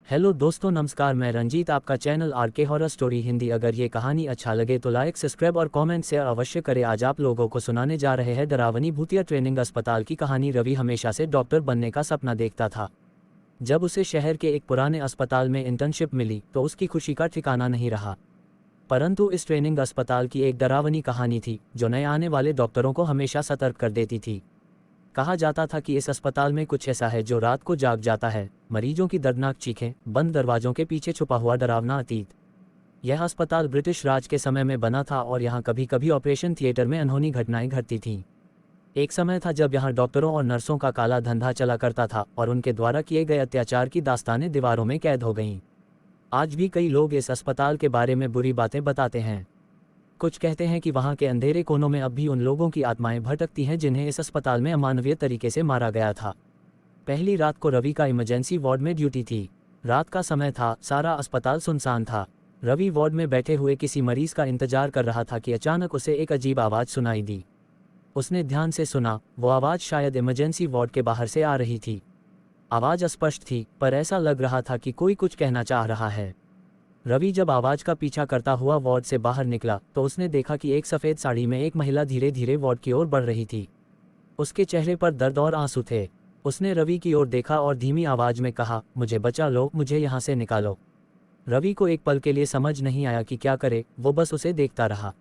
Hello दोस्तों, नमस्कार। मैं रंजीत, आपका channel RK horror story Hindi. अगर ये कहानी अच्छा लगे तो लाइक, सब्सक्राइब और कमेंट शेयर अवश्य करें। आज आप लोगों को सुनाने जा रहे हैं डरावनी भूतिया ट्रेनिंग अस्पताल की कहानी। रवि हमेशा से डॉक्टर बनने का सपना देखता था। जब उसे शहर के एक पुराने अस्पताल में इंटर्नशिप मिली तो उसकी खुशी का ठिकाना नहीं रहा। परंतु इस ट्रेनिंग अस्पताल की एक डरावनी कहानी थी जो नए आने वाले डॉक्टरों को हमेशा सतर्क कर देती थी। कहा जाता था कि इस अस्पताल में कुछ ऐसा है जो रात को जाग जाता है। मरीजों की दर्दनाक चीखें, बंद दरवाजों के पीछे छुपा हुआ डरावना अतीत। यह अस्पताल ब्रिटिश राज के समय में बना था और यहाँ कभी कभी ऑपरेशन थिएटर में अनहोनी घटनाएं घटती थीं। एक समय था जब यहाँ डॉक्टरों और नर्सों का काला धंधा चला करता था और उनके द्वारा किए गए अत्याचार की दास्तानें दीवारों में कैद हो गईं। आज भी कई लोग इस अस्पताल के बारे में बुरी बातें बताते हैं। कुछ कहते हैं कि वहाँ के अंधेरे कोनों में अब भी उन लोगों की आत्माएं भटकती हैं जिन्हें इस अस्पताल में अमानवीय तरीके से मारा गया था। पहली रात को रवि का इमरजेंसी वार्ड में ड्यूटी थी। रात का समय था, सारा अस्पताल सुनसान था। रवि वार्ड में बैठे हुए किसी मरीज का इंतजार कर रहा था कि अचानक उसे एक अजीब आवाज़ सुनाई दी। उसने ध्यान से सुना। वो आवाज़ शायद इमरजेंसी वार्ड के बाहर से आ रही थी। आवाज़ अस्पष्ट थी, पर ऐसा लग रहा था कि कोई कुछ कहना चाह रहा है। रवि जब आवाज़ का पीछा करता हुआ वार्ड से बाहर निकला तो उसने देखा कि एक सफ़ेद साड़ी में एक महिला धीरे धीरे वार्ड की ओर बढ़ रही थी। उसके चेहरे पर दर्द और आंसू थे। उसने रवि की ओर देखा और धीमी आवाज़ में कहा, मुझे बचा लो, मुझे यहाँ से निकालो। रवि को एक पल के लिए समझ नहीं आया कि क्या करे। वो बस उसे देखता रहा।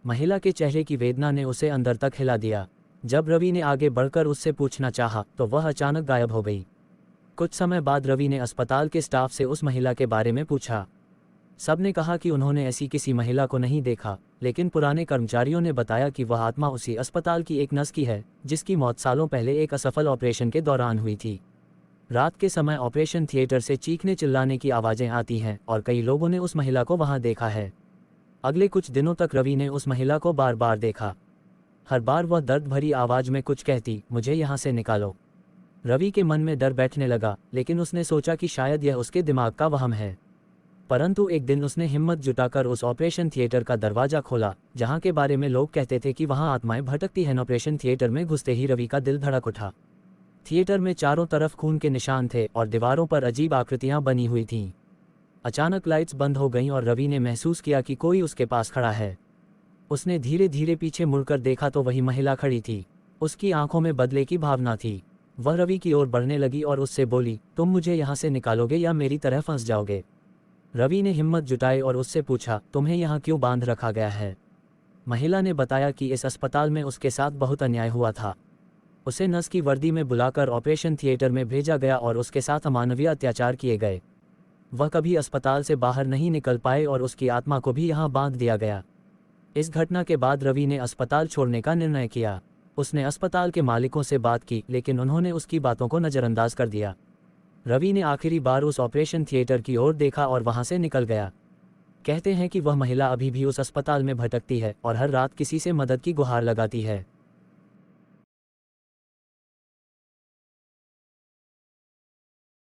महिला के चेहरे की वेदना ने उसे अंदर तक हिला दिया। जब रवि ने आगे बढ़कर उससे पूछना चाहा तो वह अचानक गायब हो गई। कुछ समय बाद रवि ने अस्पताल के स्टाफ से उस महिला के बारे में पूछा। सबने कहा कि उन्होंने ऐसी किसी महिला को नहीं देखा, लेकिन पुराने कर्मचारियों ने बताया कि वह आत्मा उसी अस्पताल की एक नर्स की है जिसकी मौत सालों पहले एक असफल ऑपरेशन के दौरान हुई थी। रात के समय ऑपरेशन थिएटर से चीखने चिल्लाने की आवाज़ें आती हैं और कई लोगों ने उस महिला को वहां देखा है। अगले कुछ दिनों तक रवि ने उस महिला को बार बार देखा। हर बार वह दर्द भरी आवाज़ में कुछ कहती, मुझे यहाँ से निकालो। रवि के मन में डर बैठने लगा, लेकिन उसने सोचा कि शायद यह उसके दिमाग का वहम है। परंतु एक दिन उसने हिम्मत जुटाकर उस ऑपरेशन थिएटर का दरवाज़ा खोला जहां के बारे में लोग कहते थे कि वहां आत्माएं भटकती हैं। ऑपरेशन थिएटर में घुसते ही रवि का दिल धड़क उठा। थिएटर में चारों तरफ खून के निशान थे और दीवारों पर अजीब आकृतियां बनी हुई थीं। अचानक लाइट्स बंद हो गईं और रवि ने महसूस किया कि कोई उसके पास खड़ा है। उसने धीरे धीरे पीछे मुड़कर देखा तो वही महिला खड़ी थी। उसकी आंखों में बदले की भावना थी। वह रवि की ओर बढ़ने लगी और उससे बोली, तुम मुझे यहाँ से निकालोगे या मेरी तरह फंस जाओगे। रवि ने हिम्मत जुटाई और उससे पूछा, तुम्हें यहाँ क्यों बांध रखा गया है। महिला ने बताया कि इस अस्पताल में उसके साथ बहुत अन्याय हुआ था। उसे नर्स की वर्दी में बुलाकर ऑपरेशन थिएटर में भेजा गया और उसके साथ अमानवीय अत्याचार किए गए। वह कभी अस्पताल से बाहर नहीं निकल पाए और उसकी आत्मा को भी यहाँ बांध दिया गया। इस घटना के बाद रवि ने अस्पताल छोड़ने का निर्णय किया। उसने अस्पताल के मालिकों से बात की, लेकिन उन्होंने उसकी बातों को नज़रअंदाज कर दिया। रवि ने आखिरी बार उस ऑपरेशन थिएटर की ओर देखा और वहां से निकल गया। कहते हैं कि वह महिला अभी भी उस अस्पताल में भटकती है और हर रात किसी से मदद की गुहार लगाती है।